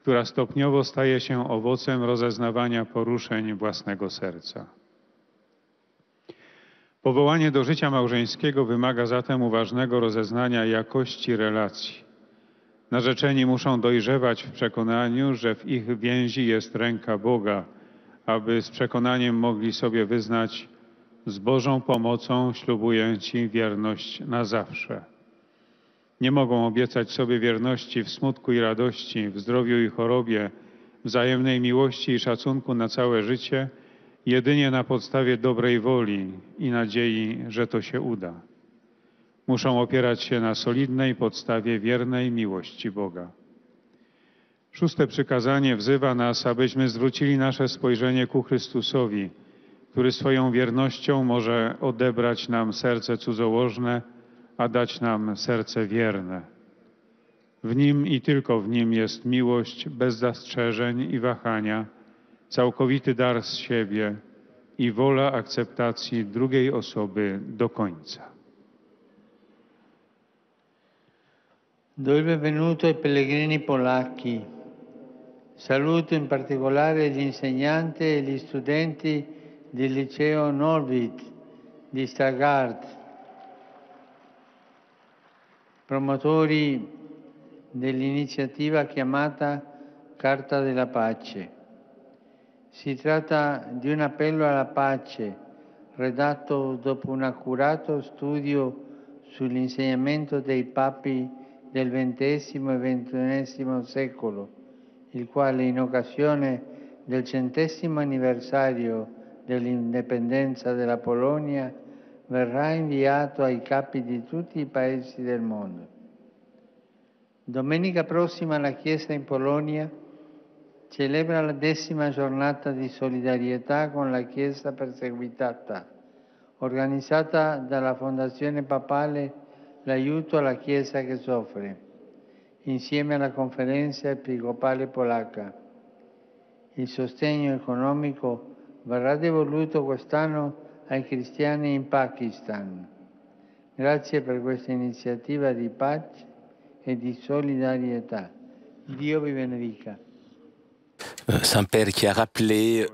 która stopniowo staje się owocem rozeznawania poruszeń własnego serca. Powołanie do życia małżeńskiego wymaga zatem uważnego rozeznania jakości relacji. Narzeczeni muszą dojrzewać w przekonaniu, że w ich więzi jest ręka Boga, aby z przekonaniem mogli sobie wyznać: z Bożą pomocą ślubuję Ci wierność na zawsze. Nie mogą obiecać sobie wierności w smutku i radości, w zdrowiu i chorobie, wzajemnej miłości i szacunku na całe życie, jedynie na podstawie dobrej woli i nadziei, że to się uda. Muszą opierać się na solidnej podstawie wiernej miłości Boga. 6. przykazanie wzywa nas, abyśmy zwrócili nasze spojrzenie ku Chrystusowi, który swoją wiernością może odebrać nam serce cudzołożne, a dać nam serce wierne. W Nim i tylko w Nim jest miłość bez zastrzeżeń i wahania, całkowity dar z siebie i wola akceptacji drugiej osoby do końca. Do il benvenuto ai pellegrini polacchi. Saluto in particolare gli insegnanti e gli studenti del liceo Norwid di Stargard, promotori dell'iniziativa chiamata Carta della Pace. Si tratta di un appello alla pace redatto dopo un accurato studio sull'insegnamento dei papi del XX e XXI secolo, il quale in occasione del 100° anniversario dell'indipendenza della Polonia verrà inviato ai capi di tutti i paesi del mondo. Domenica prossima la Chiesa in Polonia celebra la 10ª giornata di solidarietà con la Chiesa perseguitata, organizzata dalla Fondazione Papale L'Aiuto alla Chiesa che soffre, insieme alla Conferenza Episcopale Polacca. Il sostegno economico verrà devoluto quest'anno ai cristiani in Pakistan. Grazie per questa iniziativa di pace et de solidarité. Dieu vous bénisse. Saint-Père qui a rappelé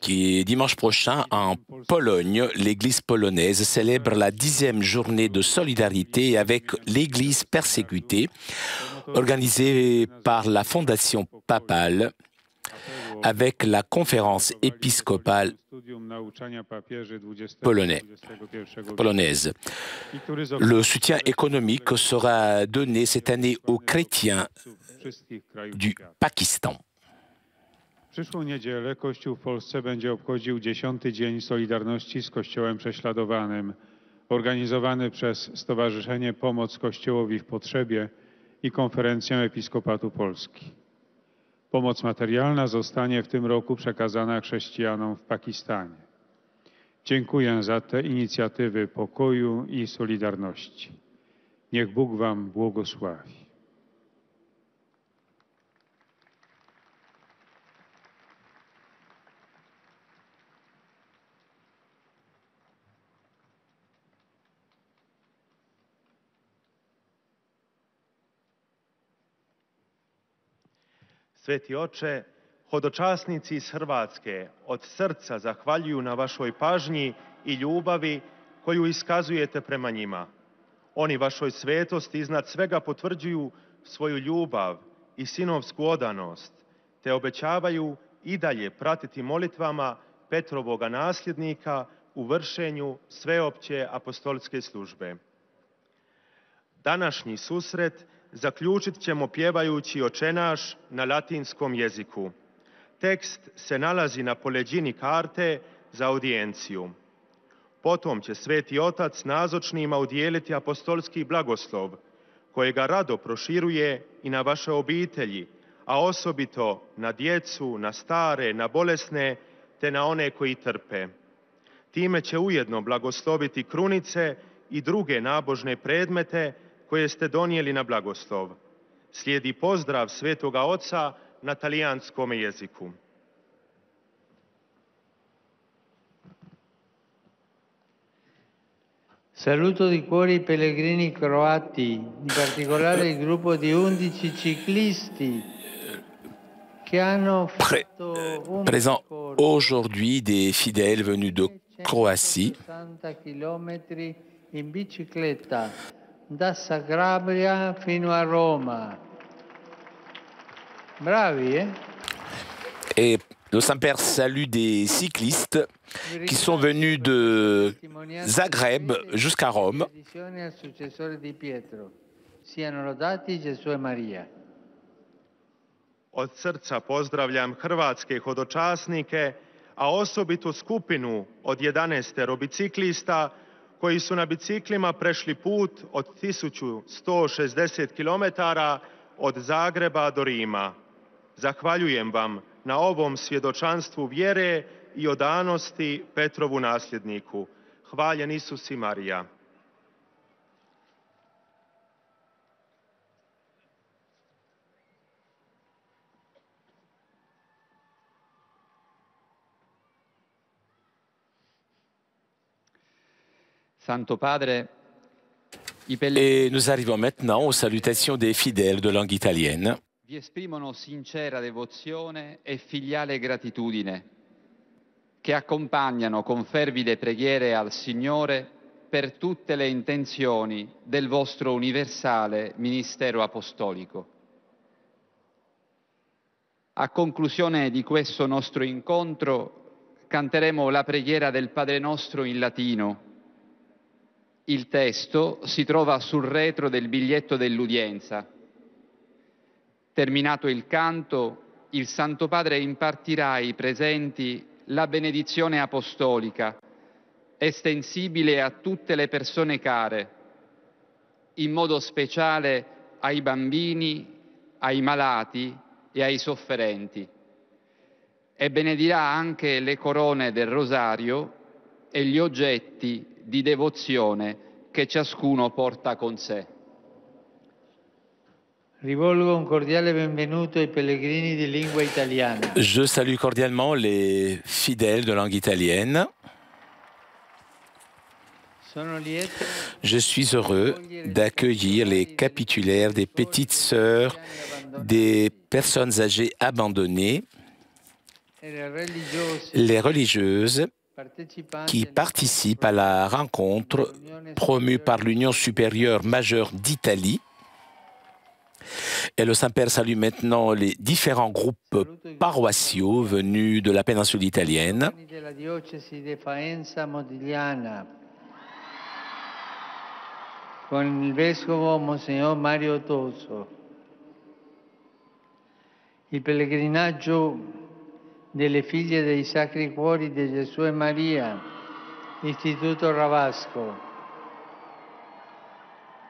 que dimanche prochain, en Pologne, l'Église polonaise célèbre la 10e journée de solidarité avec l'Église persécutée, organisée par la Fondation Papale, avec la conférence épiscopale polonaise. Le soutien économique sera donné cette année aux chrétiens du Pakistan. Przyszłą niedzielę Kościół w Polsce będzie obchodził 10. Dzień Solidarności z Kościołem Prześladowanym, organizowany przez Stowarzyszenie Pomoc Kościołowi w Potrzebie i Konferencję Episkopatu Polski. Pomoc materialna zostanie w tym roku przekazana chrześcijanom w Pakistanie. Dziękuję za te inicjatywy pokoju i solidarności. Niech Bóg wam błogosławi. Sveti Oče, hodočasnici iz Hrvatske od srca zahvaljuju na vašoj pažnji i ljubavi koju iskazujete prema njima. Oni vašoj svetosti iznad svega potvrđuju svoju ljubav i sinovsku odanost, te obećavaju i dalje pratiti molitvama Petrovoga nasljednika u vršenju sveopće apostolske službe. Današnji susret zaključit ćemo pjevajući Oče naš na latinskom jeziku. Tekst se nalazi na poleđini karte za audijenciju. Potom će Sveti Otac nazočnima udijeliti apostolski blagoslov, kojega rado proširuje i na vaše obitelji, a osobito na djecu, na stare, na bolesne, te na one koji trpe. Time će ujedno blagosloviti krunice i druge nabožne predmete koje ste donijeli na blagoslov. Slijedi pozdrav Svetoga Oca na talijanskom jeziku. Saluto di cuore i pellegrini croati, in particolare il gruppo di 11 ciclisti che hanno fatto Présent aujourd'hui des fidèles venus de Croatie. 60 chilometri in bicicletta da Zagabria fino a Roma. Bravi, eh? Et le Saint-Père salue des cyclistes qui sont venus de Zagreb jusqu'à Rome. Siano lodati Gesù e Maria. Od srca pozdravljam hrvatske hodočasnike, a osobito skupinu od 11 biciklista koji su na biciklima prešli put od 1160 km od Zagreba do Rima. Zahvaljujem vam na ovom svjedočanstvu vjere i odanosti Petrovu nasljedniku. Hvaljen Isus i Marija. Santo Padre, Et nous arrivons maintenant aux salutations des fidèles de langue italienne. vi esprimono sincera devozione e filiale gratitudine, che accompagnano con fervide preghiere al Signore per tutte le intenzioni del vostro universale ministero apostolico. A conclusione di questo nostro incontro canteremo la preghiera del Padre Nostro in latino. Il testo si trova sul retro del biglietto dell'udienza. Terminato il canto, il Santo Padre impartirà ai presenti la benedizione apostolica, estensibile a tutte le persone care, in modo speciale ai bambini, ai malati e ai sofferenti. E benedirà anche le corone del rosario e gli oggetti di devozione che ciascuno porta con sé. Rivolgo un cordiale benvenuto ai pellegrini di lingua italiana. Je salue cordialement les fidèles de langue italienne. Je suis heureux d'accueillir les capitulaires des petites sœurs des personnes âgées abandonnées, les religieuses qui participent à la rencontre promue par l'Union supérieure majeure d'Italie. Et le Saint-Père salue maintenant les différents groupes paroissiaux venus de la péninsule italienne. Con il Vescovo Monsignor Mario Toso, il pellegrinaggio delle figlie dei Sacri Cuori di Gesù e Maria, Istituto Ravasco,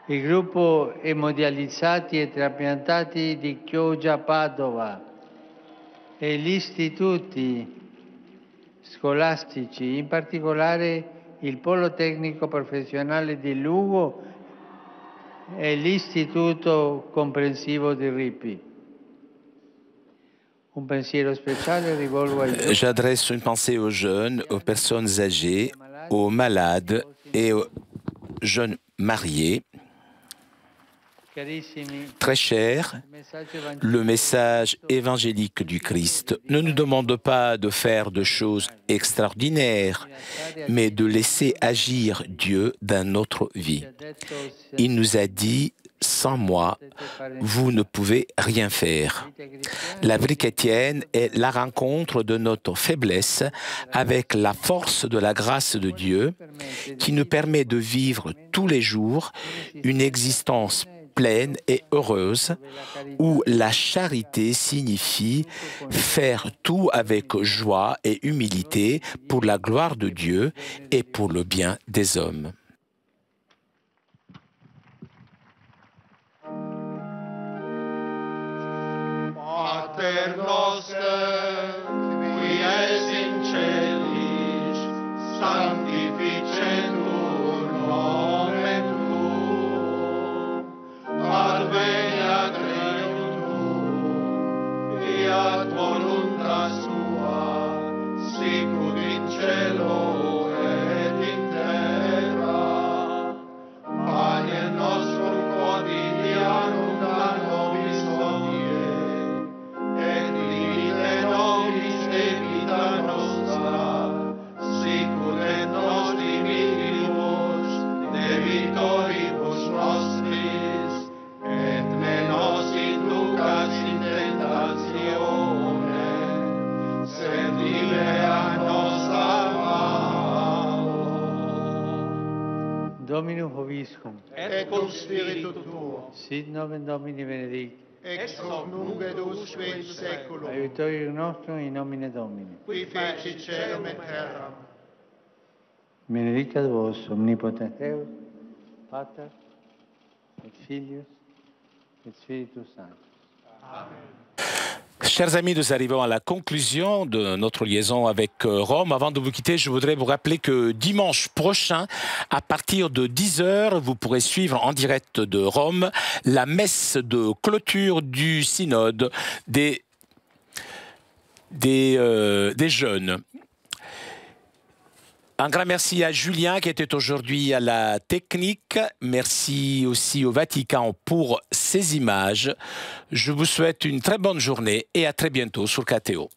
il gruppo emodializzati e trapiantati di Chioggia Padova e gli istituti scolastici, in particolare il Polo Tecnico Professionale di Lugo e l'Istituto Comprensivo di Ripi. Un pensiero speciale rivolgo ai giovani. J'adresse une pensée aux jeunes, aux personnes âgées, aux malades et aux jeunes mariés. Très cher, le message évangélique du Christ ne nous demande pas de faire de choses extraordinaires, mais de laisser agir Dieu dans notre vie. Il nous a dit, sans moi, vous ne pouvez rien faire. La vie chrétienne est la rencontre de notre faiblesse avec la force de la grâce de Dieu qui nous permet de vivre tous les jours une existence pleine et heureuse, où la charité signifie faire tout avec joie et humilité pour la gloire de Dieu et pour le bien des hommes. Pater noster, qui es in celis, sanctificetur nomen tuum, adveniat regnum tuum, fiat voluntas tua, sicut in cielo et in terra. Panem nostrum quotidianum da nobis hodie, et dimitte nobis debita nostra, sicut et nos dimittibus debitoribus nostris, et ne nos inducas in tentatione, sed libera nos a malo. Dominum Hoviscum. Et cum spiritu tuo. Sit nomen Domini benedictum. Ex hoc nunc et usque in saeculum. Aiutorium nostrum in nomine Domini. Qui feci caelum et terram. Benedicat vos omnipotens Deus, Pater, et Filius, et Spiritus Sanctus. Chers amis, nous arrivons à la conclusion de notre liaison avec Rome. Avant de vous quitter, je voudrais vous rappeler que dimanche prochain, à partir de 10h, vous pourrez suivre en direct de Rome la messe de clôture du synode des jeunes. Un grand merci à Julien qui était aujourd'hui à la technique. Merci aussi au Vatican pour ces images. Je vous souhaite une très bonne journée et à très bientôt sur KTO.